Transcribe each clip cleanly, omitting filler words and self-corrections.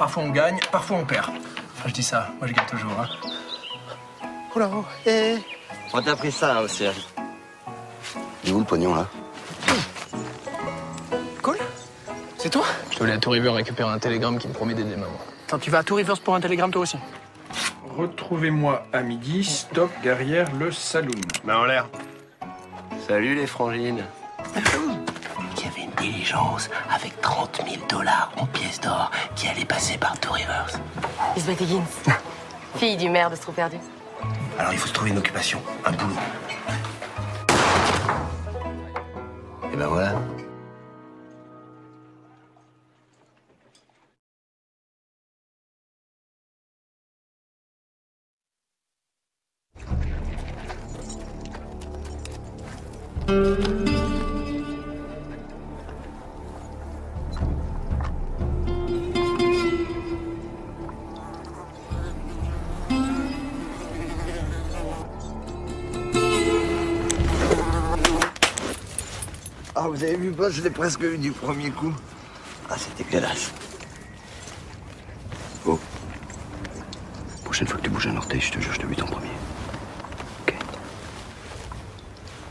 parfois on gagne, parfois on perd. Enfin, je dis ça, moi je gagne toujours. Hein. Oula, On t'a pris ça, hein, aussi. Il est où le pognon, là? Cool. C'est toi? Je dois aller à Two Rivers récupérer un télégramme qui me promet d'aider maman. Attends, tu vas à Two Rivers pour un télégramme toi aussi? Retrouvez-moi à midi, stop derrière le saloon. Main en l'air. Salut les frangines. Il y avait une diligence avec 30 000 $ en pièces d'or qui allait passer par Two Rivers. Lisbeth Higgins, fille du maire de Trou Perdu. Alors il faut se trouver une occupation, un boulot. Et ben voilà. Ah, vous avez vu pas, je l'ai presque eu du premier coup. Ah, c'est dégueulasse. Oh. Prochaine fois que tu bouges un orteil, je te jure, je te bute en premier. Ok.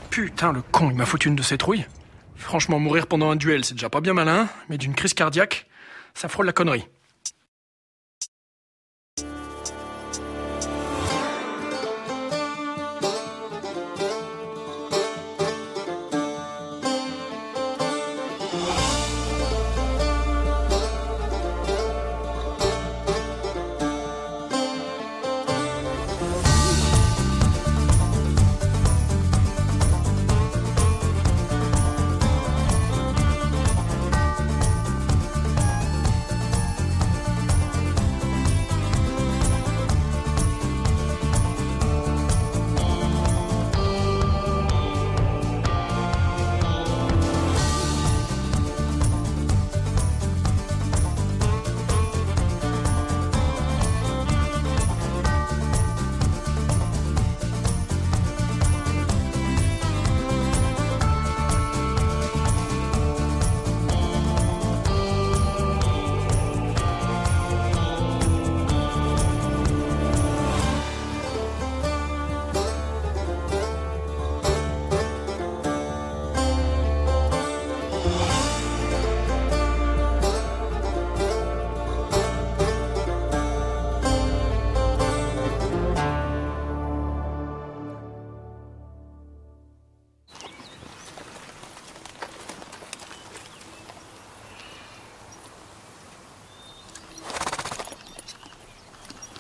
Putain, le con, il m'a foutu une de ses trouilles. Franchement, mourir pendant un duel, c'est déjà pas bien malin, mais d'une crise cardiaque, ça frôle la connerie.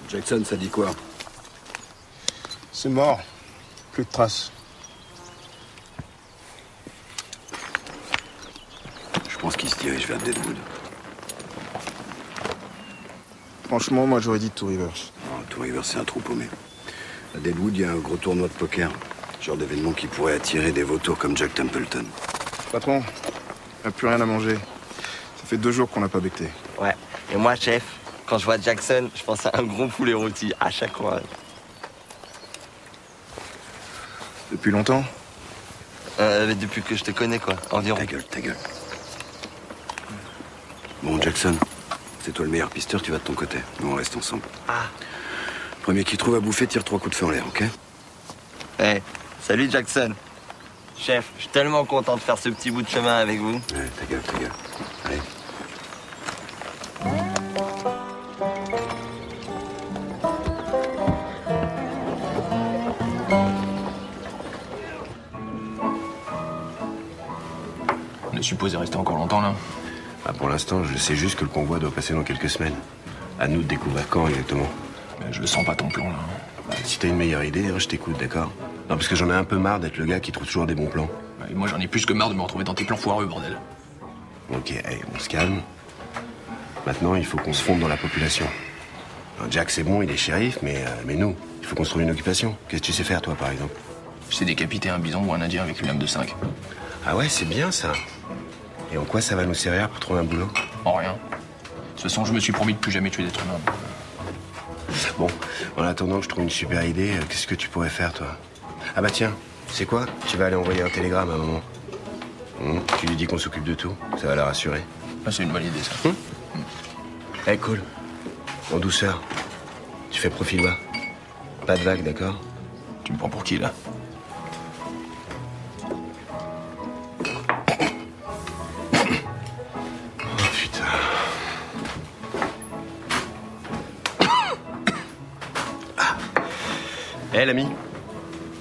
Jackson, ça dit quoi? C'est mort. Plus de traces. Je pense qu'il se dirige vers Deadwood. Franchement, moi j'aurais dit Two Rivers. Non, Two Rivers, c'est un trou paumé. À Deadwood, il y a un gros tournoi de poker. Genre d'événement qui pourrait attirer des vautours comme Jack Templeton. Patron, on n'a plus rien à manger. Ça fait 2 jours qu'on n'a pas becté. Ouais. Et moi, chef, quand je vois Jackson, je pense à un gros poulet rôti à chaque fois. Depuis longtemps? Depuis que je te connais, quoi. Environ. Ta gueule, ta gueule. Bon, Jackson, c'est toi le meilleur pisteur, tu vas de ton côté. Nous, on reste ensemble. Ah. Premier qui trouve à bouffer, tire 3 coups de feu en l'air, ok? Hey, salut Jackson. Chef, je suis tellement content de faire ce petit bout de chemin avec vous. Ouais, ta gueule, ta gueule. Allez. On est supposé rester encore longtemps là. Ah, pour l'instant, je sais juste que le convoi doit passer dans quelques semaines. À nous de découvrir quand exactement. Mais je le sens pas ton plan là. Si t'as une meilleure idée, je t'écoute, d'accord? Non, parce que j'en ai un peu marre d'être le gars qui trouve toujours des bons plans. Et moi j'en ai plus que marre de me retrouver dans tes plans foireux, bordel. Ok, hey, on se calme. Maintenant, il faut qu'on se fonde dans la population. Alors, Jack, c'est bon, il est shérif, mais nous, il faut qu'on se trouve une occupation. Qu'est-ce que tu sais faire, toi, par exemple? Je sais décapiter un bison ou un indien avec une lame de 5. Ah ouais, c'est bien, ça. Et en quoi ça va nous servir pour trouver un boulot? En rien. De toute façon, je me suis promis de plus jamais tuer d'être humain. Bon, en attendant que je trouve une super idée, qu'est-ce que tu pourrais faire, toi? Ah bah tiens, c'est quoi? Tu vas aller envoyer un télégramme à maman. Tu lui dis qu'on s'occupe de tout, ça va la rassurer. Ah, c'est une bonne idée, ça. Hey, cool. En douceur. Tu fais profil bas. Pas de vague, d'accord? Tu me prends pour qui, là? Oh, putain. Hé, l'ami.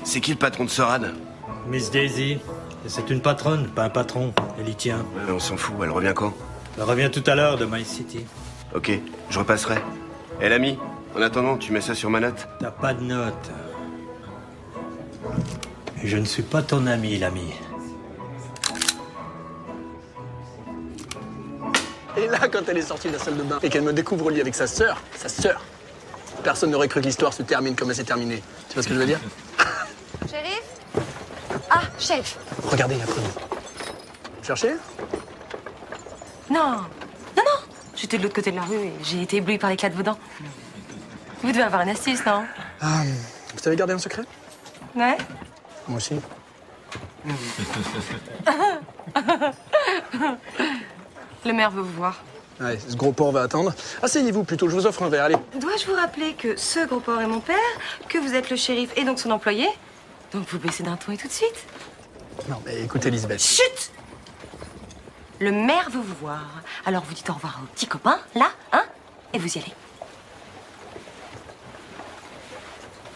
C'est qui le patron de Sorad? Miss Daisy. Et c'est une patronne, pas un patron. Elle y tient. Ouais, on s'en fout, elle revient quand? Elle revient tout à l'heure de My City. Ok, je repasserai. Hé, l'ami, en attendant, tu mets ça sur ma note? T'as pas de note. Et je ne suis pas ton ami, l'ami. Et là, quand elle est sortie de la salle de bain et qu'elle me découvre au lit avec sa sœur, personne n'aurait cru que l'histoire se termine comme elle s'est terminée. Tu vois ce que je veux dire? Shérif? Ah, chef. Regardez, après nous. Vous cherchez? Non. J'étais de l'autre côté de la rue et j'ai été éblouie par l'éclat de vos dents. Vous devez avoir une astuce, non? Ah, vous savez garder un secret? Ouais. Moi aussi. Le maire veut vous voir. Allez, ce gros porc va attendre. Asseyez-vous plutôt, je vous offre un verre, allez. Dois-je vous rappeler que ce gros porc est mon père, que vous êtes le shérif et donc son employé? Donc vous baissez d'un ton et tout de suite. Non, mais écoutez, Lisbeth. Chut! Le maire veut vous voir. Alors vous dites au revoir au petit copain, là, hein? Et vous y allez.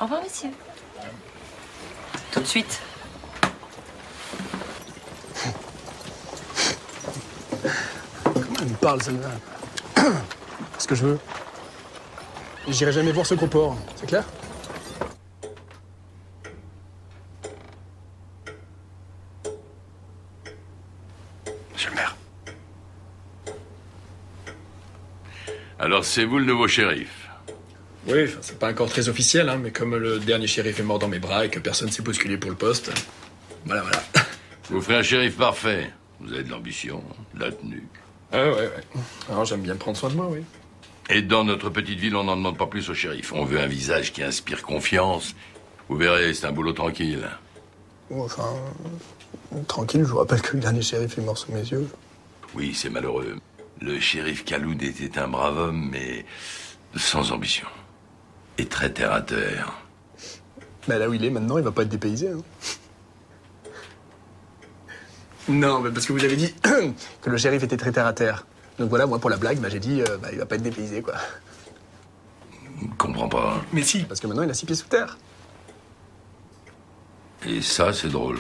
Au revoir, monsieur. Tout de suite. Comment elle me parle, celle-là? Ce que je veux. J'irai jamais voir ce gros porc, c'est clair? Monsieur le maire. Alors c'est vous le nouveau shérif? Oui, enfin, c'est pas encore très officiel, hein, mais comme le dernier shérif est mort dans mes bras et que personne s'est bousculé pour le poste, voilà. Vous ferez un shérif parfait. Vous avez de l'ambition, de la tenue. Ah ouais. Alors j'aime bien prendre soin de moi, oui. Et dans notre petite ville, on n'en demande pas plus au shérif. On veut un visage qui inspire confiance. Vous verrez, c'est un boulot tranquille. Bon, enfin, tranquille, je vous rappelle que le dernier shérif est mort sous mes yeux. Oui, c'est malheureux. Le shérif Khaloud était un brave homme, mais sans ambition. Et très terre à terre. Mais là où il est maintenant, il va pas être dépaysé. Hein. Non, mais parce que vous avez dit que le shérif était très terre à terre. Donc voilà, moi pour la blague, j'ai dit il va pas être dépaysé, quoi. Je comprends pas. Mais si, parce que maintenant il a 6 pieds sous terre. Et ça, c'est drôle.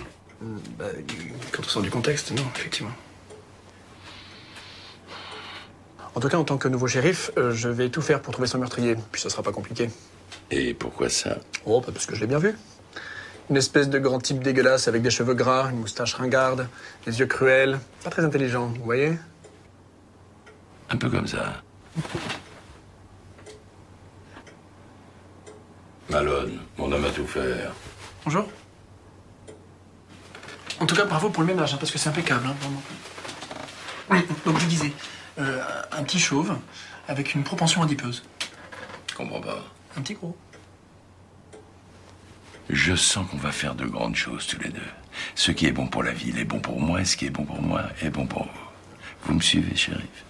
Quand on sort du contexte, non, effectivement. En tout cas, en tant que nouveau shérif, je vais tout faire pour trouver son meurtrier. Puis ça sera pas compliqué. Et pourquoi ça? Oh, parce que je l'ai bien vu. Une espèce de grand type dégueulasse avec des cheveux gras, une moustache ringarde, des yeux cruels. Pas très intelligent, vous voyez? Un peu comme ça. Malone, mon homme a tout faire. Bonjour. En tout cas, bravo pour le ménage, hein, parce que c'est impeccable, hein, vraiment. Oui, donc je disais, un petit chauve avec une propension adipeuse. Je comprends pas. Un petit gros. Je sens qu'on va faire de grandes choses tous les deux. Ce qui est bon pour la ville est bon pour moi, et ce qui est bon pour moi est bon pour vous. Vous me suivez, shérif?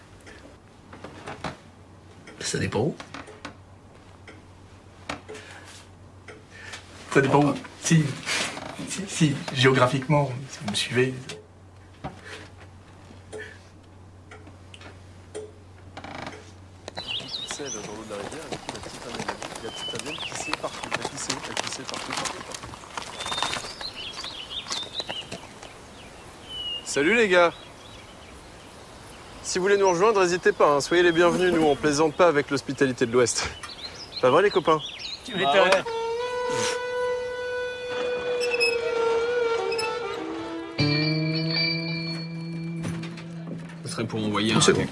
Ça dépend où. Ça dépend où. Si, géographiquement, si vous me suivez. C'est le journal de la rivière, et puis la petite indienne pissait partout. Elle pissait partout. Salut les gars. Si vous voulez nous rejoindre, n'hésitez pas, hein. Soyez les bienvenus, nous on plaisante pas avec l'hospitalité de l'Ouest. Pas vrai les copains? Tu m'étonnes. Ce serait pour envoyer un... C'est bon.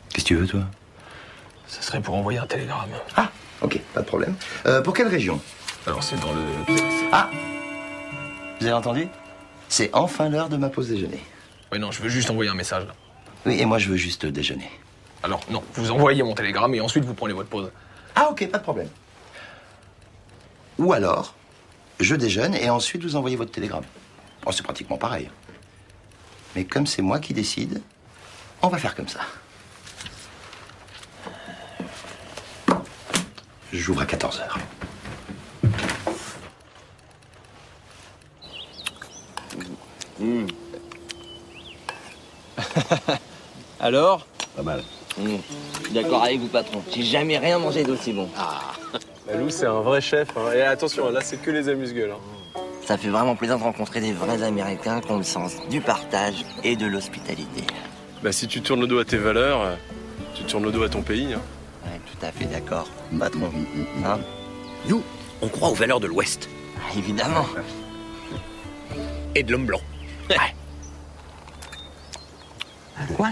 Qu'est-ce que tu veux, toi? Ce serait pour envoyer un télégramme. Ah, ok, pas de problème. Pour quelle région? Alors, c'est dans le... Ah! Vous avez entendu? C'est enfin l'heure de ma pause déjeuner. Oui, non, je veux juste envoyer un message, là. Oui, et moi je veux juste déjeuner. Alors, non, vous envoyez mon télégramme et ensuite vous prenez votre pause. Ah ok, pas de problème. Ou alors, je déjeune et ensuite vous envoyez votre télégramme. Bon, c'est pratiquement pareil. Mais comme c'est moi qui décide, on va faire comme ça. J'ouvre à 14h. Alors? Pas mal. D'accord avec vous, patron. J'ai jamais rien mangé d'aussi bon. Lou, c'est un vrai chef. Hein. Et attention, là, c'est que les amuse-gueules. Hein. Ça fait vraiment plaisir de rencontrer des vrais Américains qui ont le sens du partage et de l'hospitalité. Bah, si tu tournes le dos à tes valeurs, tu tournes le dos à ton pays. Hein. Ouais, tout à fait d'accord, patron. Hein? Nous, on croit aux valeurs de l'Ouest. Ah, évidemment. Et de l'homme blanc. Ouais. Quoi?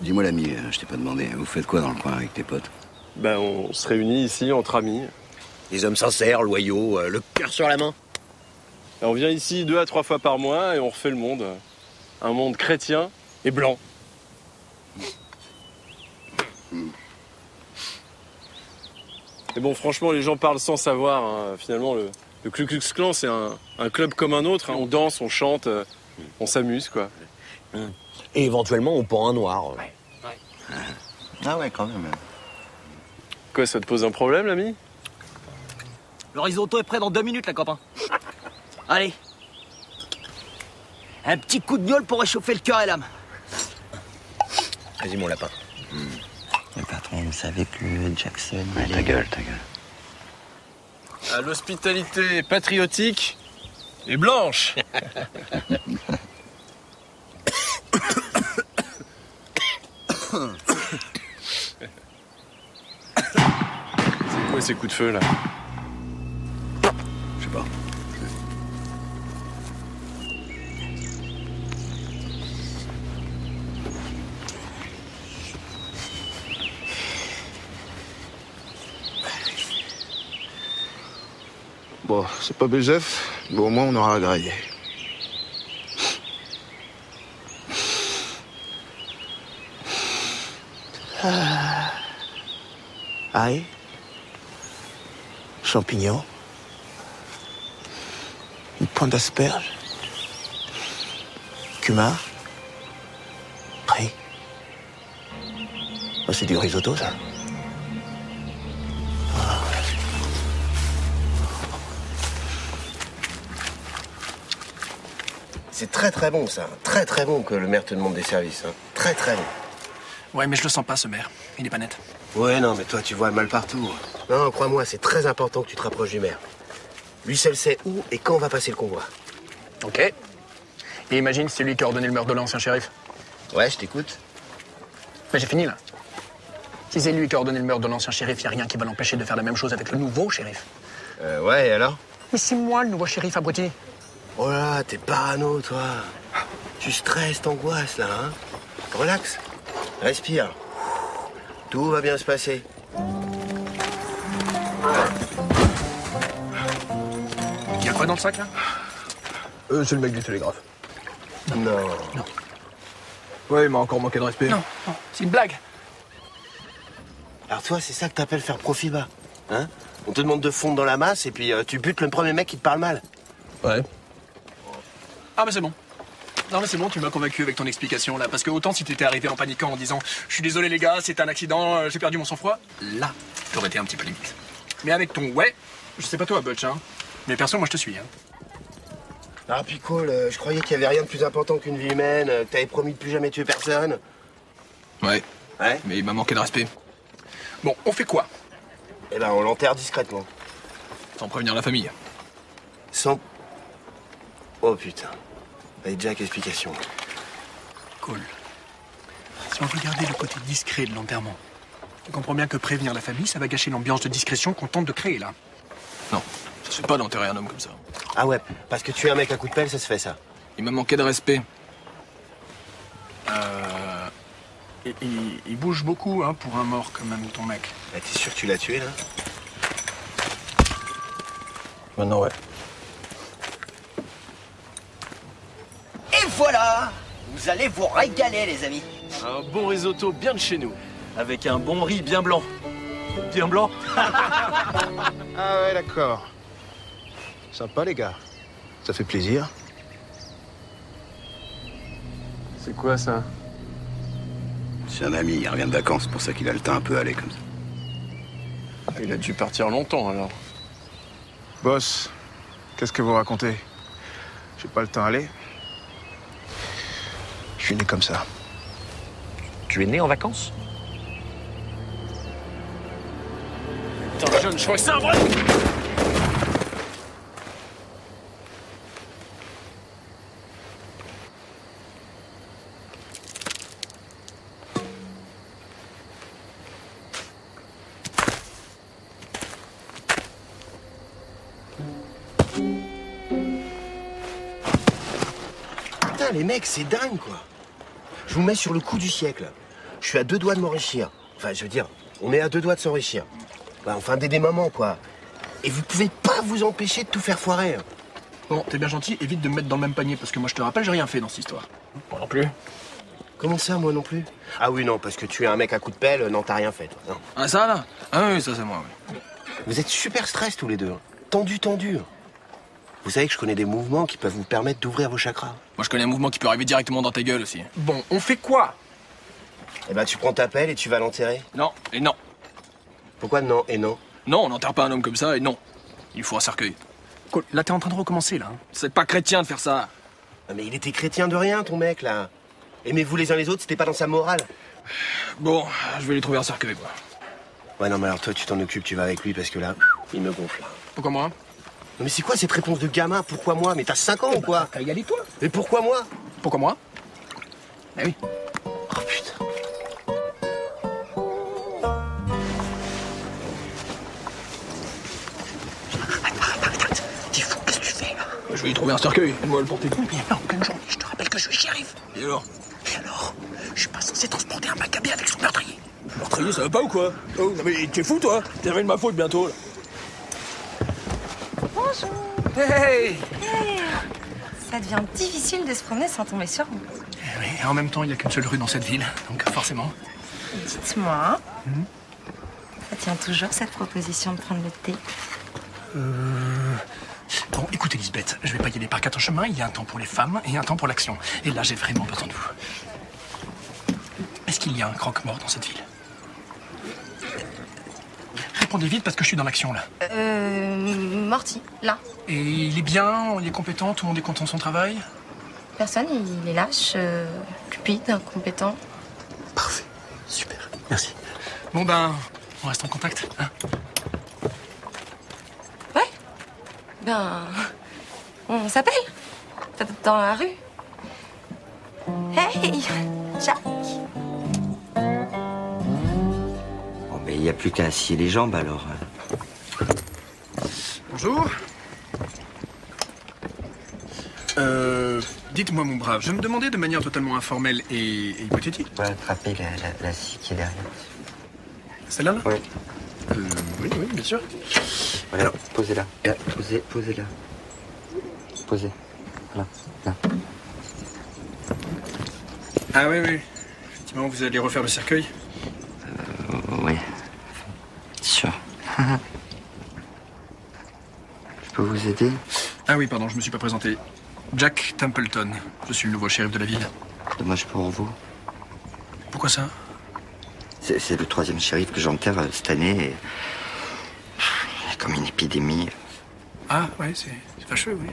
Dis-moi l'ami, je t'ai pas demandé, vous faites quoi dans le coin avec tes potes? Ben, on se réunit ici entre amis. Des hommes sincères, loyaux, le cœur sur la main. Et on vient ici 2 à 3 fois par mois et on refait le monde. Un monde chrétien et blanc. Et bon, franchement, les gens parlent sans savoir. Hein. Finalement, le Ku Klux Klan, c'est un club comme un autre. Hein. On danse, on chante, on s'amuse, quoi. Et éventuellement, on pend un noir. Ouais. Ah ouais, quand même. Quoi, ça te pose un problème, l'ami? Le risotto est prêt dans 2 minutes, là, copain. Allez. Un petit coup de gueule pour réchauffer le cœur et l'âme. Vas-y, mon lapin. Le patron, vous savez que Jackson... Ouais, ta gueule, ta gueule. À l'hospitalité patriotique et blanche. C'est quoi ces coups de feu, là? Je sais pas. Bon, c'est pas Bézef, mais au moins on aura graillé. Ail, champignons, une pointe d'asperge, cumin, riz. Oh, c'est du risotto, ça. C'est très très bon ça, très très bon que le maire te demande des services. Hein. Très très bon. Ouais, mais je le sens pas, ce maire. Il est pas net. Ouais, non, mais toi tu vois le mal partout. Non, crois-moi, c'est très important que tu te rapproches du maire. Lui seul sait où et quand va passer le convoi. Ok. Et imagine si c'est lui qui a ordonné le meurtre de l'ancien shérif. Ouais, je t'écoute. Mais j'ai fini, là. Si c'est lui qui a ordonné le meurtre de l'ancien shérif, y a rien qui va l'empêcher de faire la même chose avec le nouveau shérif. Ouais, et alors? Mais c'est moi, le nouveau shérif, abruti. Oh là, t'es parano, toi. Tu stresses, t'angoisses, là, hein. Relax. Respire. Tout va bien se passer. Y a quoi dans le sac, là? C'est le mec du télégraphe. Non. Non. Ouais, il m'a encore manqué de respect. Non, non, c'est une blague. Alors toi, c'est ça que t'appelles faire profit bas, hein? On te demande de fondre dans la masse et puis tu butes le premier mec qui te parle mal. Ouais. Ah, mais c'est bon. Non, mais c'est bon, tu m'as convaincu avec ton explication, là. Parce que autant si t'étais arrivé en paniquant en disant « Je suis désolé, les gars, c'est un accident, j'ai perdu mon sang-froid », là, t'aurais été un petit peu limite. Mais avec ton « ouais », je sais pas toi, Butch, hein. Mais perso, moi, je te suis, hein. Ah, puis cool, je croyais qu'il y avait rien de plus important qu'une vie humaine, que t'avais promis de plus jamais tuer personne. Ouais. Ouais? Mais il m'a manqué de respect. Bon, on fait quoi? Eh ben, on l'enterre discrètement. Sans prévenir la famille. Sans... Oh, putain. Allez, Jack, explication. Cool. Si on veut garder le côté discret de l'enterrement, on comprend bien que prévenir la famille, ça va gâcher l'ambiance de discrétion qu'on tente de créer, là. Non, ça se fait pas d'enterrer un homme comme ça. Ah ouais, parce que tuer un mec à coup de pelle, ça se fait, ça. Il m'a manqué de respect. Il bouge beaucoup, hein, pour un mort, quand même, ton mec. Bah, t'es sûr que tu l'as tué, là? Maintenant, ouais. Et voilà! Vous allez vous régaler, les amis. Un bon risotto bien de chez nous. Avec un bon riz bien blanc. Bien blanc. Ah ouais, d'accord. Sympa, les gars. Ça fait plaisir. C'est quoi ça? C'est un ami, il revient de vacances, c'est pour ça qu'il a le temps un peu aller comme ça. Il a dû partir longtemps alors. Boss, qu'est-ce que vous racontez? J'ai pas le temps à aller. Je suis né comme ça. Tu es né en vacances? Putain, jeune, je crois que c'est un vrai. Putain, les mecs, c'est dingue, quoi. Je vous mets sur le coup du siècle. Je suis à 2 doigts de m'enrichir. Enfin, je veux dire, on est à 2 doigts de s'enrichir. Bah, enfin, des moments, quoi. Et vous pouvez pas vous empêcher de tout faire foirer. Bon, t'es bien gentil, évite de me mettre dans le même panier, parce que moi, je te rappelle, j'ai rien fait dans cette histoire. Moi non plus. Comment ça, moi non plus? Ah oui, non, parce que tu es un mec à coup de pelle, non, t'as rien fait, toi. Non. Ah, ça, là? Ah oui, ça, c'est moi, oui. Vous êtes super stress tous les deux. Tendu, tendu. Vous savez que je connais des mouvements qui peuvent vous permettre d'ouvrir vos chakras. Moi, je connais un mouvement qui peut arriver directement dans ta gueule aussi. Bon, on fait quoi? Eh ben, tu prends ta pelle et tu vas l'enterrer. Non, et non. Pourquoi non et non? Non, on n'enterre pas un homme comme ça, et non. Il faut un cercueil. Quoi, là, t'es en train de recommencer, là. Hein. C'est pas chrétien de faire ça. Ah, mais il était chrétien de rien, ton mec, là. Aimez-vous les uns les autres, c'était pas dans sa morale. Bon, je vais lui trouver un cercueil, quoi. Ouais, non, mais alors toi, tu t'en occupes, tu vas avec lui, parce que là, il me gonfle. Là. Pourquoi moi? Non, mais c'est quoi cette réponse de gamin? Pourquoi moi? Mais t'as 5 ans ou quoi? T'as y aller, toi? Mais pourquoi moi? Pourquoi moi? Ah oui. Oh putain. Arrête. T'es fou, qu'est-ce que tu fais, là? Je vais lui trouver un cercueil, et moi le porter tout. Mais non, aucune journée, je te rappelle que je suis shérif. Et alors? Et alors? Je suis pas censé transporter un macabé avec son meurtrier. Meurtrier, ça va pas ou quoi? Oh, non mais t'es fou, toi? T'es de ma faute bientôt, là. Bonjour. Hey! Ça devient difficile de se promener sans tomber sur vous. Oui, et en même temps, il n'y a qu'une seule rue dans cette ville, donc forcément. Dites-moi, ça tient toujours cette proposition de prendre le thé? Bon, écoutez, Lisbeth, je vais pas y aller par 4 chemins. Il y a un temps pour les femmes et un temps pour l'action. Et là, j'ai vraiment besoin de vous. Est-ce qu'il y a un croque-mort dans cette ville? Répondez vite parce que je suis dans l'action, là. Morty, là. Et il est bien, il est compétent, tout le monde est content de son travail? Personne, il est lâche, cupide, incompétent. Parfait, super, merci. Bon ben, on reste en contact, hein? Ouais. Ben, on s'appelle. Dans la rue. Hey, Jack. Bon, mais il n'y a plus qu'à scier les jambes alors. Bonjour. Dites-moi, mon brave, je me demandais de manière totalement informelle et hypothétique. On va attraper la scie qui est derrière. Celle-là, là? Oui. Oui, bien sûr. Voilà, Alors, posez-la. Posez-la. Posez. Voilà, là. Ah oui. Effectivement, vous allez refaire le cercueil? Oui. Sûr. Je peux vous aider? Ah oui, pardon, je me suis pas présenté. Jack Templeton. Je suis le nouveau shérif de la ville. Dommage pour vous. Pourquoi ça? C'est le 3e shérif que j'enterre cette année. Et... comme une épidémie. Ah, ouais, c'est fâcheux, oui.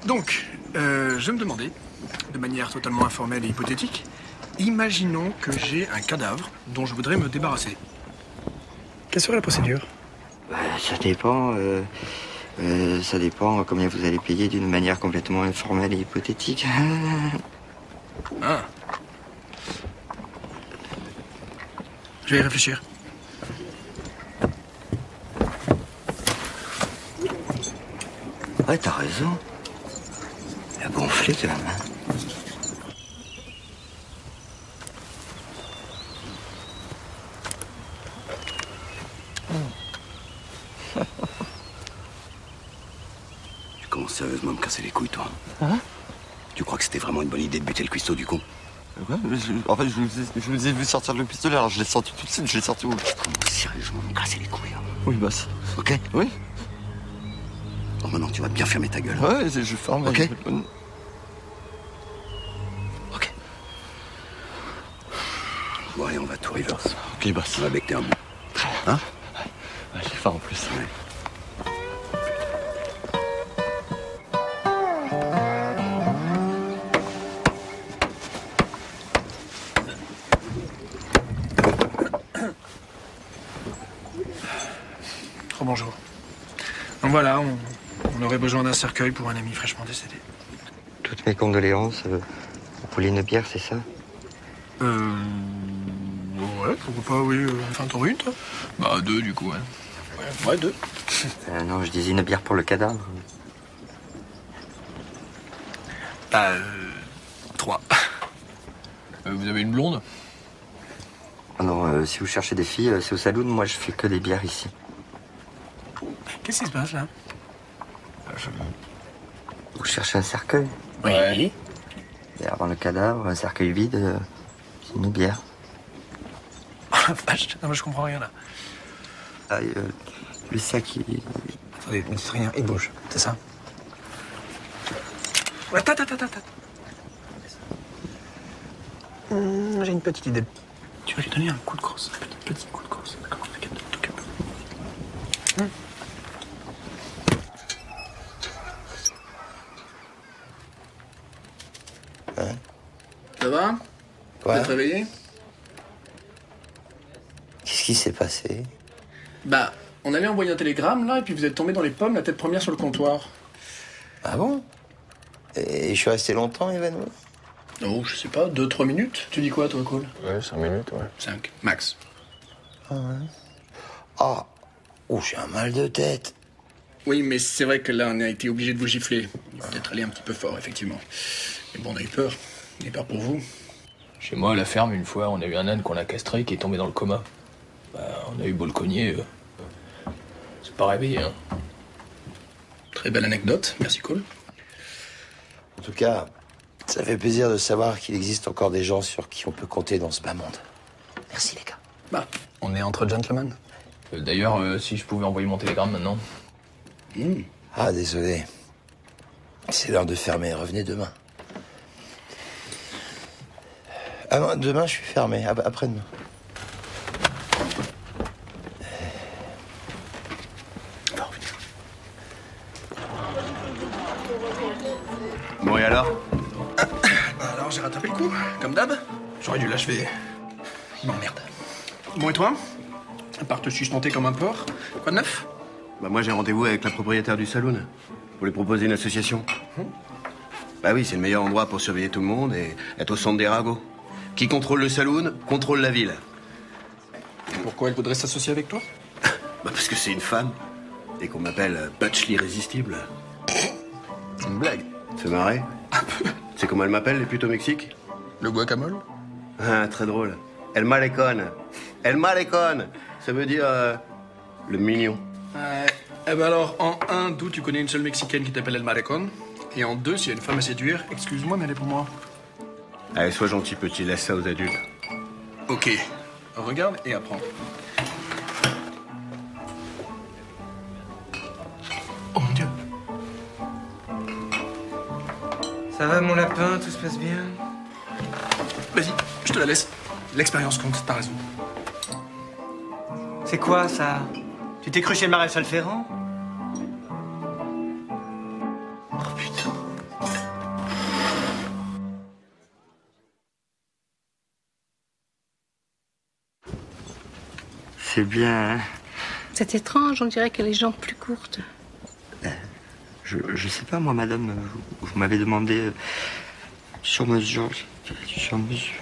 Donc, je me demandais, de manière totalement informelle et hypothétique, imaginons que j'ai un cadavre dont je voudrais me débarrasser. Quelle serait la procédure? Ça dépend. Ça dépend combien vous allez payer d'une manière complètement informelle et hypothétique. Ah. Je vais y réfléchir. Ouais, t'as raison. Il a gonflé quand même. Tu commences sérieusement à me casser les couilles, toi. Hein? Tu crois que c'était vraiment une bonne idée de buter le cuistot du con? Ouais, mais en fait, je vous ai vu sortir le pistolet, alors je l'ai sorti tout de suite, je l'ai sorti où? Comment sérieusement me casser les couilles, hein. Oui, boss. Ok? Oui. Bon, maintenant, tu vas bien fermer ta gueule. Ouais, je ferme. Ok? Ok. Bon, allez, on va tout reverse. Ok, boss. On va becter un bout. Hein? Ouais, j'ai faim en plus. Ouais. Bonjour. Donc voilà, on aurait besoin d'un cercueil pour un ami fraîchement décédé. Toutes mes condoléances. Vous voulez une bière, c'est ça? Ouais, pourquoi pas, oui. Enfin, t'en veux une, toi? Bah, 2, du coup, ouais. Ouais, 2. Non, je disais une bière pour le cadavre. Bah, 3. Vous avez une blonde? Ah non, si vous cherchez des filles, c'est au saloon. Moi, je fais que des bières ici. Qu'est-ce qui se passe, là? Vous cherchez un cercueil? Oui. Et avant le cadavre, un cercueil vide, c'est une bière. Oh la vache, non, mais je comprends rien, là. Ah, le sac, il... Attendez, ne dites rien, il bouge, c'est ça? Ouais, attends. J'ai une petite idée. Tu vas lui donner un coup de crosse, un petit coup de crosse. D'accord, t'occupe. Hein? Ça va? Quoi? Vous êtes réveillé? Qu'est-ce qui s'est passé? Bah, on allait envoyer un télégramme, là, et puis vous êtes tombé dans les pommes, la tête première sur le comptoir. Ah bon? Et je suis resté longtemps évanoui? Oh, je sais pas, 2-3 minutes. Tu dis quoi, toi, Cole? Ouais, 5 minutes, ouais. 5, max. Ah ouais? Ah! Oh, j'ai un mal de tête. Oui, mais c'est vrai que là, on a été obligé de vous gifler. Il faut peut-être aller un petit peu fort, effectivement. Mais bon, on a eu peur. On a eu peur pour vous. Chez moi, à la ferme, une fois, on a eu un âne qu'on a castré qui est tombé dans le coma. Bah, on a eu beau le cogner. C'est pas réveillé, hein. Très belle anecdote. Merci, Cole. En tout cas, ça fait plaisir de savoir qu'il existe encore des gens sur qui on peut compter dans ce bas monde. Merci, les gars. Bah, on est entre gentlemen. D'ailleurs, si je pouvais envoyer mon télégramme maintenant. Ah, désolé. C'est l'heure de fermer. Revenez demain. Ah non, demain, je suis fermé. Après-demain. Bon, et alors? Alors, j'ai rattrapé le coup, comme d'hab. J'aurais dû l'achever. Il m'emmerde. Bon, et toi? À part te sustenter comme un porc, quoi de neuf? Bah moi j'ai rendez-vous avec la propriétaire du saloon pour lui proposer une association. Bah oui, c'est le meilleur endroit pour surveiller tout le monde et être au centre des ragots. Qui contrôle le saloon, contrôle la ville. Pourquoi elle voudrait s'associer avec toi? Bah parce que c'est une femme et qu'on m'appelle Butch l'irrésistible. C'est une blague. Ça fait marrer? C'est comment elle m'appelle, les putes au Mexique? Le guacamole? Ah, très drôle. El Malecon. El Malecon. Ça veut dire le mignon. Eh ben alors, en 1, d'où tu connais une seule Mexicaine qui t'appelle El Malecon. Et en 2, s'il y a une femme à séduire, excuse-moi, mais elle est pour moi. Allez, sois gentil, petit, laisse ça aux adultes. Ok. Regarde et apprends. Oh mon Dieu. Ça va, mon lapin? Tout se passe bien? Vas-y, je te la laisse. L'expérience compte, t'as raison. C'est quoi, ça? Tu t'es cru chez le maréchal Ferrand? Oh putain. C'est bien, hein? C'est étrange, on dirait que les jambes plus courtes. Je sais pas, moi, madame, vous m'avez demandé sur mesure. Sur mesure.